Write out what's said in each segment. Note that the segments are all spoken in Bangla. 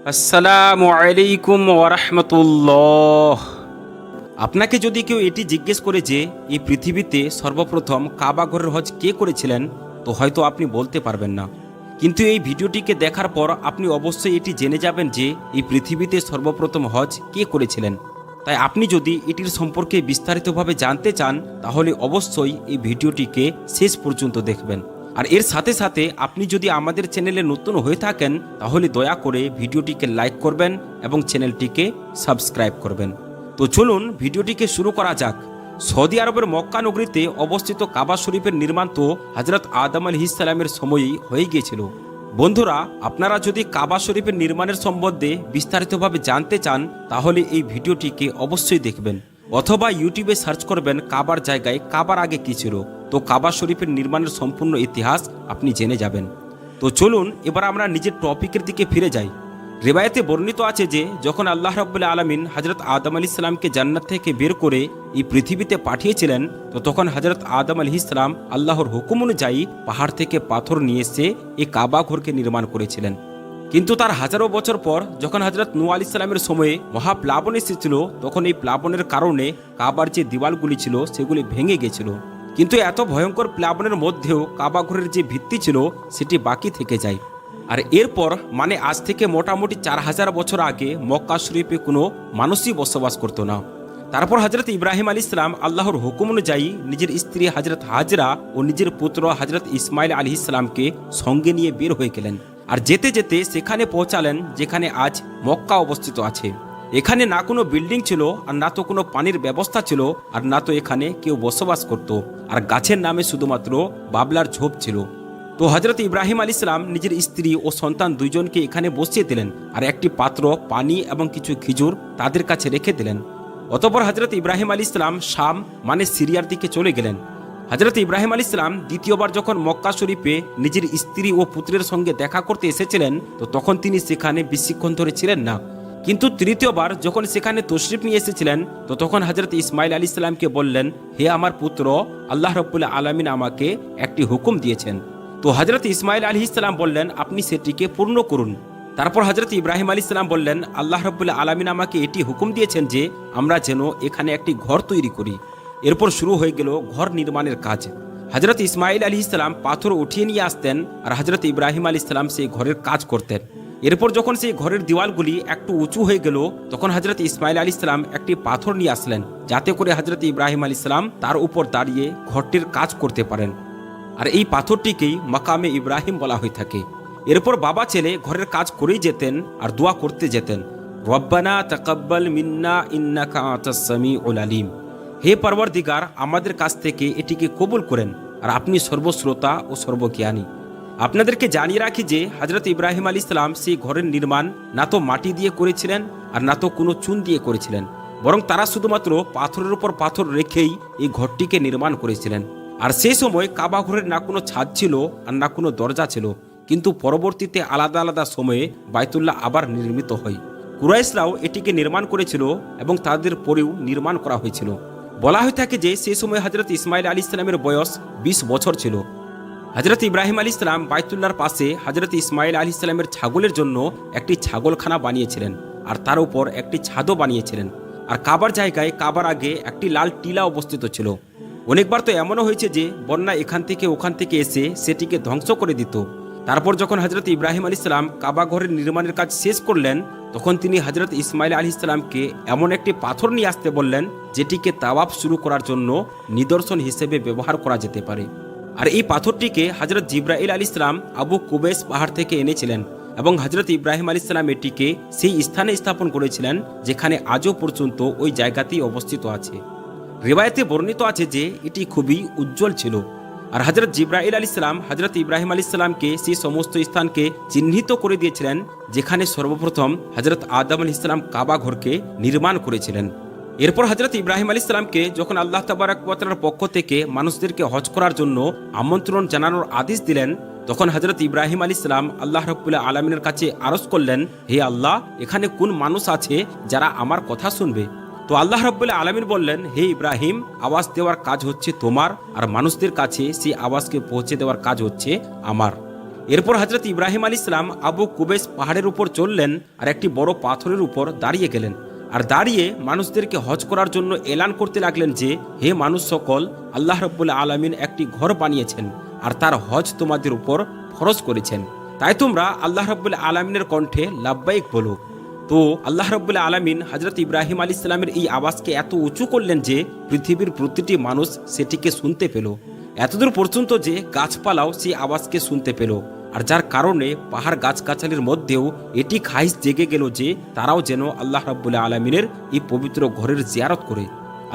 আসসালামু আলাইকুম ওরহমতুল্লাহ। আপনাকে যদি কেউ এটি জিজ্ঞেস করে যে এই পৃথিবীতে সর্বপ্রথম কাবা ঘরের হজ কে করেছিলেন, তো হয়তো আপনি বলতে পারবেন না। কিন্তু এই ভিডিওটিকে দেখার পর আপনি অবশ্যই এটি জেনে যাবেন যে এই পৃথিবীতে সর্বপ্রথম হজ কে করেছিলেন। তাই আপনি যদি এটির সম্পর্কে বিস্তারিতভাবে জানতে চান, তাহলে অবশ্যই এই ভিডিওটিকে শেষ পর্যন্ত দেখবেন। আর এর সাথে সাথে আপনি যদি আমাদের চ্যানেলে নতুন হয়ে থাকেন, তাহলে দয়া করে ভিডিওটিকে লাইক করবেন এবং চ্যানেলটিকে সাবস্ক্রাইব করবেন। তো চলুন ভিডিওটিকে শুরু করা যাক। সৌদি আরবের মক্কা নগরীতে অবস্থিত কাবা শরীফের নির্মাণ তো হযরত আদম আলাইহিস সালামের সময়ই হয়ে গিয়েছিল। বন্ধুরা, আপনারা যদি কাবা শরীফের নির্মাণের সম্বন্ধে বিস্তারিতভাবে জানতে চান, তাহলে এই ভিডিওটিকে অবশ্যই দেখবেন, অথবা ইউটিউবে সার্চ করবেন কাবার জায়গায় কাবার আগে কি ছিল। তো কাবা শরীফের নির্মাণের সম্পূর্ণ ইতিহাস আপনি জেনে যাবেন। তো চলুন এবার আমরা নিজের টপিকের দিকে ফিরে যাই। রিবায়াতে বর্ণিত আছে যে যখন আল্লাহ রাব্বুল আলামিন হযরত আদম আলাইহিস সালামকে জান্নাত থেকে বের করে এই পৃথিবীতে পাঠিয়েছিলেন, তো তখন হযরত আদম আলাইহিস সালাম আল্লাহর হুকুম অনুযায়ী পাহাড় থেকে পাথর নিয়ে এসে এই কাবা ঘরকে নির্মাণ করেছিলেন। কিন্তু তার হাজারো বছর পর যখন হযরত নূহ আলাইহিস সালামের সময়ে মহাপ্লাবন এসেছিল, তখন এই প্লাবনের কারণে কাবার যে দেওয়ালগুলি ছিল সেগুলি ভেঙে গেছিল। কিন্তু এত ভয়ঙ্কর প্লাবনের মধ্যেও কাবা ঘরের যে ভিত্তি ছিল সেটি বাকি থেকে যায়। আর এরপর মানে আজ থেকে মোটামুটি 4000 বছর আগে মক্কা শরীফে কোনো মানুষই বসবাস করতো না। তারপর হযরত ইব্রাহিম আলাইহিস সালাম আল্লাহর হুকুম অনুযায়ী নিজের স্ত্রী হযরত হাজরা ও নিজের পুত্র হযরত ইসমাইল আলাইহিস সালামকে সঙ্গে নিয়ে বের হয়ে গেলেন। আর যেতে যেতে সেখানে পৌঁছালেন যেখানে আজ মক্কা অবস্থিত আছে। এখানে না কোনো বিল্ডিং ছিল, আর না তো কোনো পানির ব্যবস্থা ছিল, আর না তো এখানে কেউ বসবাস করত। আর গাছের নামে শুধুমাত্র বাবলার ঝোপ ছিল। তো হযরত ইব্রাহিম আলাইহিস সালাম নিজের স্ত্রী ও সন্তান দুইজনকে এখানে বসিয়ে দিলেন, আর একটি পাত্র পানি এবং কিছু খেজুর তাদের কাছে রেখে দিলেন। অতঃপর হযরত ইব্রাহিম আলাইহিস সালাম শাম মানে সিরিয়ার দিকে চলে গেলেন। হযরত ইব্রাহিম আলাইহিস সালাম দ্বিতীয়বার যখন মক্কা শরীফে নিজের স্ত্রী ও পুত্রের সঙ্গে দেখা করতে এসেছিলেন, তো তখন তিনি সেখানে বেশিক্ষণ ধরে ছিলেন না। কিন্তু তৃতীয়বার যখন সেখানে তশরিফ নিয়ে এসেছিলেন, তো তখন হযরত ইসমাইল আলাইহিস সালামকে বললেন, হে আমার পুত্র, আল্লাহ রাব্বুল আলামিন আমাকে একটি হুকুম দিয়েছেন। তো হযরত ইসমাইল আলাইহিস সালাম বললেন, আপনি সেটিকে পূর্ণ করুন। তারপর হযরত ইব্রাহিম আলাইহিস সালাম বললেন, আল্লাহ রাব্বুল আলামিন আমাকে এটি হুকুম দিয়েছেন যে আমরা যেন এখানে একটি ঘর তৈরি করি। এরপর শুরু হয়ে গেল ঘর নির্মাণের কাজ। হযরত ইসমাইল আলাইহিস সালাম পাথর উঠিয়ে নিয়ে আসতেন, আর হযরত ইব্রাহিম আলাইহিস সালাম সেই ঘরের কাজ করতেন। এরপর যখন সেই ঘরের দেওয়ালগুলি একটু উঁচু হয়ে গেল, তখন হযরত ইসমাইল আলাইহিস সালাম একটি পাথর নিয়ে আসলেন, যাতে করে হযরত ইব্রাহিম আলাইহিস সালাম তার উপর দাঁড়িয়ে ঘরটির কাজ করতে পারেন। আর এই পাথরটিকেই মাকামে ইব্রাহিম বলা হয়ে থাকে। এরপর বাবা ছেলে ঘরের কাজ করেই যেতেন আর দোয়া করতে যেতেন, রব্বানা তাকাব্বাল মিন্না ইন্নাকা আনতাস সামিউল আলিম। হে পরওয়ারদিগার, আমাদের কাছ থেকে এটিকে কবুল করেন, আর আপনি সর্বশ্রোতা ও সর্বজ্ঞানী। আপনাদেরকে জানিয়ে রাখি যে হযরত ইব্রাহিম আলাইহিস সালাম সেই ঘরের নির্মাণ না তো মাটি দিয়ে করেছিলেন, আর না তো কোনো চুন দিয়ে করেছিলেন, বরং তারা শুধুমাত্র পাথরের উপর পাথর রেখেই এই ঘরটিকে নির্মাণ করেছিলেন। আর সেই সময় কাবা ঘরের না কোনো ছাদ ছিল, আর না কোনো দরজা ছিল। কিন্তু পরবর্তীতে আলাদা আলাদা সময়ে বাইতুল্লাহ আবার নির্মিত হয়। কুরাইশরাও এটিকে নির্মাণ করেছিল এবং তাদের পরেও নির্মাণ করা হয়েছিল। বলা হয়ে থাকে যে সেই সময় হযরত ইসমাইল আলাইহিস সালামের বয়স 20 বছর ছিল। হযরত ইব্রাহিম আলাইহিস সালাম বাইতুল্লাহর পাশে হযরত ইসমাইল আলাইহিস সালামের ছাগলের জন্য একটি ছাগলখানা বানিয়েছিলেন, আর তার উপর একটি ছাদও বানিয়েছিলেন। আর কাবার জায়গায় কাবার আগে একটি লাল টিলা অবস্থিত ছিল। অনেকবার তো এমনও হয়েছে যে বন্যা এখান থেকে ওখান থেকে এসে সেটিকে ধ্বংস করে দিত। তারপর যখন হযরত ইব্রাহিম আলাইহিস সালাম কাবা ঘরের নির্মাণের কাজ শেষ করলেন, তখন তিনি হযরত ইসমাইল আলাইহিস সালামকে এমন একটি পাথর নিয়ে আসতে বললেন, যেটিকে তাওয়াফ শুরু করার জন্য নিদর্শন হিসেবে ব্যবহার করা যেতে পারে। আর এই পাথরটিকে হযরত জিবরাইল আলাইহিস সালাম আবু কুবেস পাহাড় থেকে এনেছিলেন, এবং হযরত ইব্রাহিম আলাইহিস সালাম এটিকে সেই স্থানে স্থাপন করেছিলেন যেখানে আজও পর্যন্ত ওই জায়গাতেই অবস্থিত আছে। রিবায়াতে বর্ণিত আছে যে এটি খুবই উজ্জ্বল ছিল। আর হযরত জিবরাইল আলাইহিস সালাম হযরত ইব্রাহিম আলাইহিস সালামকে সেই সমস্ত স্থানকে চিহ্নিত করে দিয়েছিলেন যেখানে সর্বপ্রথম হযরত আদম আলাইহিস সালাম কাবা ঘরকে নির্মাণ করেছিলেন। এরপর হযরত ইব্রাহিম আলাইহিস সালামকে যখন আল্লাহ তাবারাক ওয়া তাআলার পক্ষ থেকে মানুষদেরকে হজ করার জন্য আমন্ত্রণ জানানোর আদেশ দিলেন, তখন হযরত ইব্রাহিম আলাইহিস সালাম আল্লাহ রাব্বুল আলামিনের কাছে আরজ করলেন, হে আল্লাহ, এখানে কোন মানুষ আছে যারা আমার কথা শুনবে? তো আল্লাহ রাব্বুল আলামিন বললেন, হে ইব্রাহিম, আওয়াজ দেওয়ার কাজ হচ্ছে তোমার, আর মানুষদের কাছে সেই আওয়াজকে পৌঁছে দেওয়ার কাজ হচ্ছে আমার। এরপর হজরত ইব্রাহিম আলী ইসলাম আবু কুবেস পাহাড়ের উপর চললেন আর একটি বড় পাথরের উপর দাঁড়িয়ে গেলেন। আর দাঁড়িয়ে মানুষদেরকে হজ করার জন্য এলান করতে লাগলেন যে, হে মানুষ সকল, আল্লাহ রাব্বুল আলামিন একটি ঘর বানিয়েছেন আর তার হজ তোমাদের উপর ফরজ করেছেন। তাই তোমরা আল্লাহ রাব্বুল আলামিনের কণ্ঠে লাব্বাইক বলো। তো আল্লাহ রাব্বুল আলামিন হজরত ইব্রাহিম আলী ইসলামের এই আওয়াজকে এত উঁচু করলেন যে পৃথিবীর প্রতিটি মানুষ সেটিকে শুনতে পেল, এতদূর পর্যন্ত যে গাছপালাও সেই আওয়াজকে শুনতে পেল। আর যার কারণে পাহাড় গাছগাছালির মধ্যেও এটি খাইশ জেগে গেল যে তারাও যেন আল্লাহ রাব্বুল আলামিনের এই পবিত্র ঘরের জিয়ারত করে।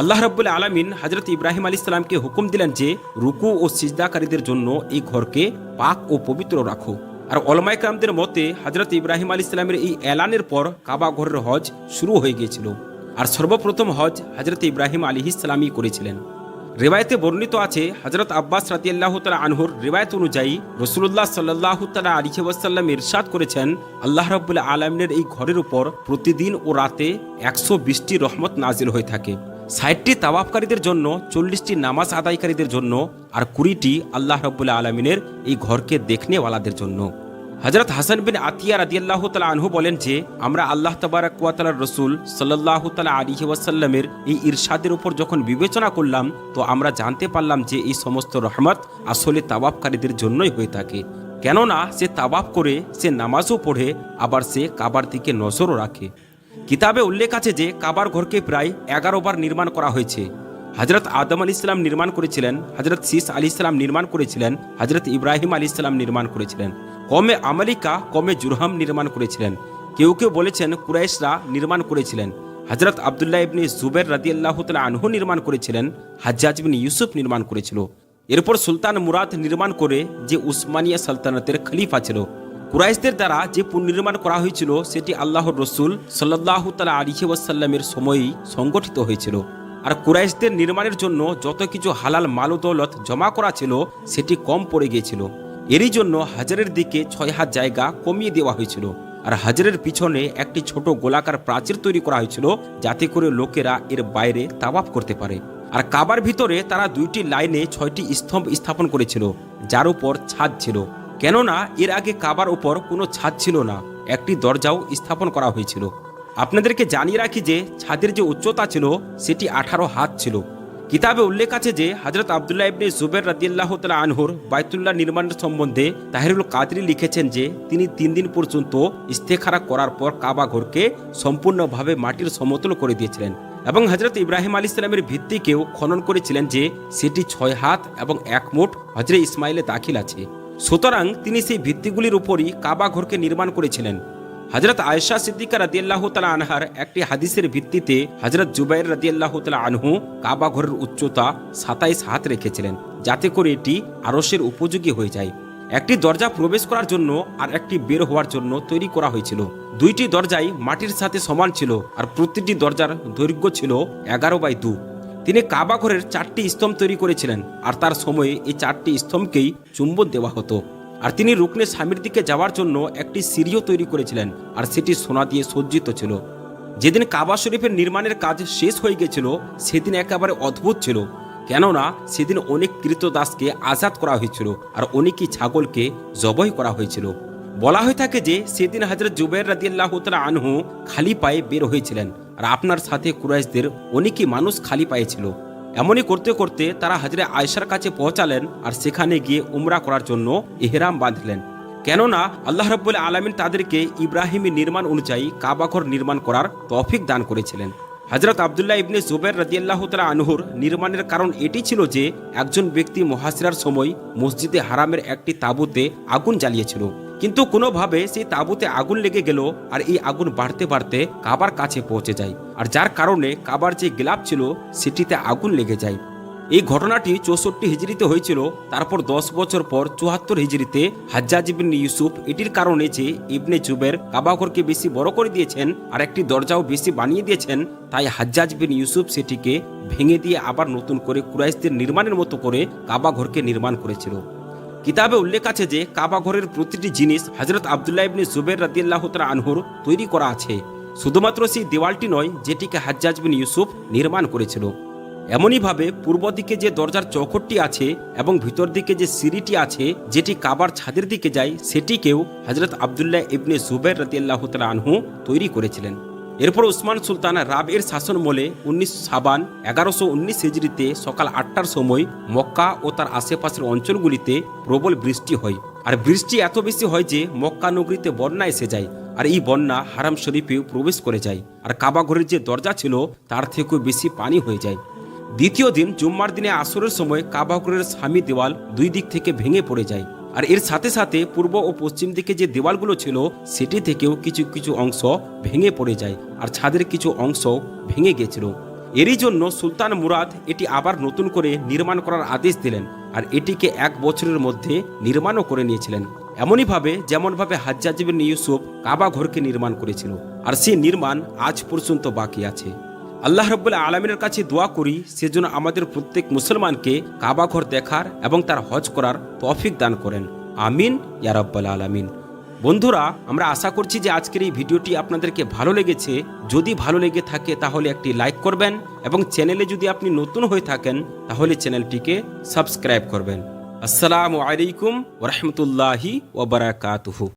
আল্লাহ রাব্বুল আলামিন হজরত ইব্রাহিম আলী ইসলামকে হুকুম দিলেন যে রুকু ও সিজদাকারীদের জন্য এই ঘরকে পাক ও পবিত্র রাখো। আর ওলামায়ে কেরামদের মতে হজরত ইব্রাহিম আলী ইসলামের এই এলানের পর কাবা ঘরের হজ শুরু হয়ে গিয়েছিল। আর সর্বপ্রথম হজ হজরত ইব্রাহিম আলাইহিস সালামই করেছিলেন। রিওয়ায়েতে বর্ণিত আছে, হজরত আব্বাস রাদিয়াল্লাহু তাআলা আনহুর রিওয়ায়েত অনুযায়ী রাসূলুল্লাহ সাল্লাল্লাহু তাআলা আলাইহি ওয়াসাল্লাম ইরশাদ করেছেন, আল্লাহ রাব্বুল আলামিনের এই ঘরের উপর প্রতিদিন ও রাতে 120টি রহমত নাজিল হয়ে থাকে। 60টি তাওয়াফকারীদের জন্য, 40টি নামাজ আদায়কারীদের জন্য আর 20টি আল্লাহ রাব্বুল আলামিনের এই ঘরকে দেখনেওয়ালাদের জন্য। হযরত হাসান বিন আতিয়া রাদিয়াল্লাহু তাআলা আনহু বলেন যে, আমরা আল্লাহ তাবারাক ওয়া তাআলার রাসূল সাল্লাল্লাহু তাআলা আলাইহি ওয়াসাল্লামের এই ইরশাদের উপর যখন বিবেচনা করলাম, তো আমরা জানতে পারলাম যে এই সমস্ত রহমত আসলে তাওয়াফকারীদের জন্যই হয়ে থাকে। কেননা সে তাওয়াফ করে, সে নামাজও পড়ে, আবার সে কাবার দিকে নজরও রাখে। কিতাবে উল্লেখ আছে যে কাবার ঘরকে প্রায় 11 বার নির্মাণ করা হয়েছে। হজরত আদম আলী ইসলাম নির্মাণ করেছিলেন, হজরত শীস আলী ইসলাম নির্মাণ করেছিলেন, হজরত ইব্রাহিম আলী ইসলাম নির্মাণ করেছিলেন, কমে আমালিকা কমে জুরহাম নির্মাণ করেছিলেন, কেউ কেউ বলেছেন কুরাইশরা নির্মাণ করেছিলেন, হজরত আবদুল্লাহ ইবনে জুবের রাদিয়াল্লাহু তাআলা আনহু নির্মাণ করেছিলেন, হাজ্জাজ বিন ইউসুফ নির্মাণ করেছিল। এরপর সুলতান মুরাদ নির্মাণ করে, যে উসমানিয়া সালতানাতের খলিফা ছিল। কুরাইশদের দ্বারা যে পুনর্নির্মাণ করা হয়েছিল সেটি আল্লাহর রসুল সাল্লাল্লাহু তাআলা আলাইহি ওয়াসাল্লামের সময়েই সংগঠিত হয়েছিল। আর কুরাইশদের নির্মাণের জন্য যত কিছু হালাল মাল ও দৌলত জমা করা ছিল সেটি কম পড়ে গিয়েছিল। এরই জন্য হাজারের দিকে 6 হাত জায়গা কমিয়ে দেওয়া হয়েছিল। আর হাজারের পিছনে একটি ছোট গোলাকার প্রাচীর তৈরি করা হয়েছিল, যাতে করে লোকেরা এর বাইরে তাওয়াফ করতে পারে। আর কাবার ভিতরে তারা 2টি লাইনে 6টি স্তম্ভ স্থাপন করেছিল, যার উপর ছাদ ছিল। কেননা এর আগে কাবার উপর কোনো ছাদ ছিল না, একটি দরজাও স্থাপন করা হয়েছিল। আপনাদেরকে জানিয়ে রাখি যে ছাদের যে উচ্চতা ছিল সেটি 18 হাত ছিল। কিতাবে উল্লেখ আছে যে হযরত আবদুল্লাহ ইবনে জুবের রাদিয়াল্লাহু তাআলা আনহুর বাইতুল্লাহ নির্মাণের সম্বন্ধে তাহিরুল কাদরি লিখেছেন যে তিনি 3 দিন পর্যন্ত ইস্তেখারা করার পর কাবা ঘরকে সম্পূর্ণভাবে মাটির সমতল করে দিয়েছিলেন এবং হযরত ইব্রাহিম আলাইহিস সালামের ভিত্তিকেও খনন করেছিলেন যে সেটি 6 হাত এবং 1 মুঠ হজরে ইসমাইলে দাখিল আছে। সুতরাং তিনি সেই ভিত্তিগুলির উপরই কাবা ঘরকে নির্মাণ করেছিলেন। হযরত আয়েশা সিদ্দিকা রাদিয়াল্লাহু তাআলা আনহার একটি হাদিসের ভিত্তিতে হযরত জুবাইর রাদিয়াল্লাহু তাআলা আনহু কাবা ঘরের উচ্চতা 27 হাত রেখেছিলেন, যাতে করে এটি আরশের উপযোগী হয়ে যায়। একটি দরজা প্রবেশ করার জন্য আর একটি বের হওয়ার জন্য তৈরি করা হয়েছিল। 2টি দরজাই মাটির সাথে সমান ছিল আর প্রতিটি দরজার দৈর্ঘ্য ছিল 11/2। তিনি কাবা ঘরের 4টি স্তম্ভ তৈরি করেছিলেন আর তার সময়ে এই 4টি স্তম্ভকেই চুম্বন দেওয়া হতো। আর তিনি রুকনে স্বামীর দিকে যাওয়ার জন্য একটি সিঁড়িও তৈরি করেছিলেন আর সেটি সোনা দিয়ে সজ্জিত ছিল। যেদিন কাবা শরীফের নির্মাণের কাজ শেষ হয়ে গেছিল সেদিন একেবারে অদ্ভুত ছিল, কেননা সেদিন অনেক ক্রীতদাসকে আজাদ করা হয়েছিল আর অনেকই ছাগলকে জবাই করা হয়েছিল। বলা হয়ে থাকে যে সেদিন হযরত জুবাইর রাদিয়াল্লাহু তাআলা আনহু খালি পায়ে বের হয়েছিলেন আর আপনার সাথে কুরাইশদের অনেকই মানুষ খালি পায়ে ছিল। এমনই করতে করতে তারা হযরত আয়েশার কাছে পৌঁছালেন আর সেখানে গিয়ে উমরা করার জন্য ইহরাম বাঁধলেন। কেননা আল্লাহ রাব্বুল আলামিন তাদেরকে ইব্রাহিমী নির্মাণ অনুযায়ী কাবা ঘর নির্মাণ করার তৌফিক দান করেছিলেন। হযরত আবদুল্লাহ ইবনে জুবাইর রাদিয়াল্লাহু তাআলা আনহুর নির্মাণের কারণ এটি ছিল যে একজন ব্যক্তি মুহাসিরার সময় মসজিদে হারামের একটি তাঁবুতে আগুন জ্বালিয়েছিল, কিন্তু কোনোভাবে সেই তাঁবুতে আগুন লেগে গেল আর এই আগুন বাড়তে বাড়তে কাবার কাছে পৌঁছে যায়, আর যার কারণে কাবার যে গিলাফ ছিল সেটিতে আগুন লেগে যায়। এই ঘটনাটি 64 হিজরিতে হয়েছিল। তারপর 10 বছর পর 74 হিজরিতে হাজ্জাজ ইবনে ইউসুফ এটির কারণে যে ইবনে জুবের কাবাঘরকে বেশি বড় করে দিয়েছেন আর একটি দরজাও বেশি বানিয়ে দিয়েছেন, তাই হাজ্জাজ বিন ইউসুফ সেটিকে ভেঙে দিয়ে আবার নতুন করে কুরাইশদের নির্মাণের মতো করে কাবাঘরকে নির্মাণ করেছিল। কিতাবে উল্লেখ আছে যে কাবাঘরের প্রতিটি জিনিস হযরত আবদুল্লাহ ইবনে জুবাইর রাদিয়াল্লাহু তাআলা আনহুর তৈরি করা আছে। শুধুমাত্র সেই দেওয়ালটি নয় যেটিকে হাজ্জাজ বিন ইউসুফ নির্মাণ করেছিল। এমনইভাবে পূর্ব দিকে যে দরজার চৌখটটি আছে এবং ভিতর দিকে যে সিঁড়িটি আছে যেটি কাবার ছাদের দিকে যায় সেটিকেও হযরত আব্দুল্লাহ ইবনে জুবাইর রাদিয়াল্লাহু তাআলা আনহু তৈরি করেছিলেন। এরপর উসমান সুলতান রাবের শাসনমলে 19 সাবান 1119 হিজরিতে সকাল 8টার সময় মক্কা ও তার আশেপাশের অঞ্চলগুলিতে প্রবল বৃষ্টি হয়। আর বৃষ্টি এত বেশি হয় যে মক্কা নগরীতে বন্যা এসে যায়, আর এই বন্যা হারাম শরীফেও প্রবেশ করে যায়, আর কাবা ঘরের যে দরজা ছিল তার থেকেও বেশি পানি হয়ে যায়। দ্বিতীয় দিন জুম্মার দিনে আসরের সময় কাবা ঘরের সামি দেওয়াল দুই দিক থেকে ভেঙে পড়ে যায়, আর এর সাথে সাথে পূর্ব ও পশ্চিম দিকে যে দেওয়ালগুলো ছিল সেটি থেকেও কিছু কিছু অংশ ভেঙে পড়ে যায়, আর ছাদের কিছু অংশ ভেঙে গেছিল। এরই জন্য সুলতান মুরাদ এটি আবার নতুন করে নির্মাণ করার আদেশ দিলেন, আর এটিকে 1 বছরের মধ্যে নির্মাণও করে নিয়েছিলেন। এমনইভাবে যেমনভাবে হাজ্জাজ ইবনে ইউসুফ কাবা ঘরকে নির্মাণ করেছিল, আর সেই নির্মাণ আজ পর্যন্ত বাকি আছে। আল্লাহ রাব্বুল আলামিনের কাছে দোয়া করি সেজন্য আমাদের প্রত্যেক মুসলমানকে কাবা ঘর দেখার এবং তার হজ করার তৌফিক দান করেন। আমিন ইয়া রাব্বাল আলামিন। বন্ধুরা, আমরা আশা করছি যে আজকের এই ভিডিওটি আপনাদেরকে ভালো লেগেছে। যদি ভালো লেগে থাকে তাহলে একটি লাইক করবেন এবং চ্যানেলে যদি আপনি নতুন হয়ে থাকেন তাহলে চ্যানেলটিকে সাবস্ক্রাইব করবেন। আসসালামু আলাইকুম ওয়া রাহমাতুল্লাহি ওয়া বারাকাতুহু।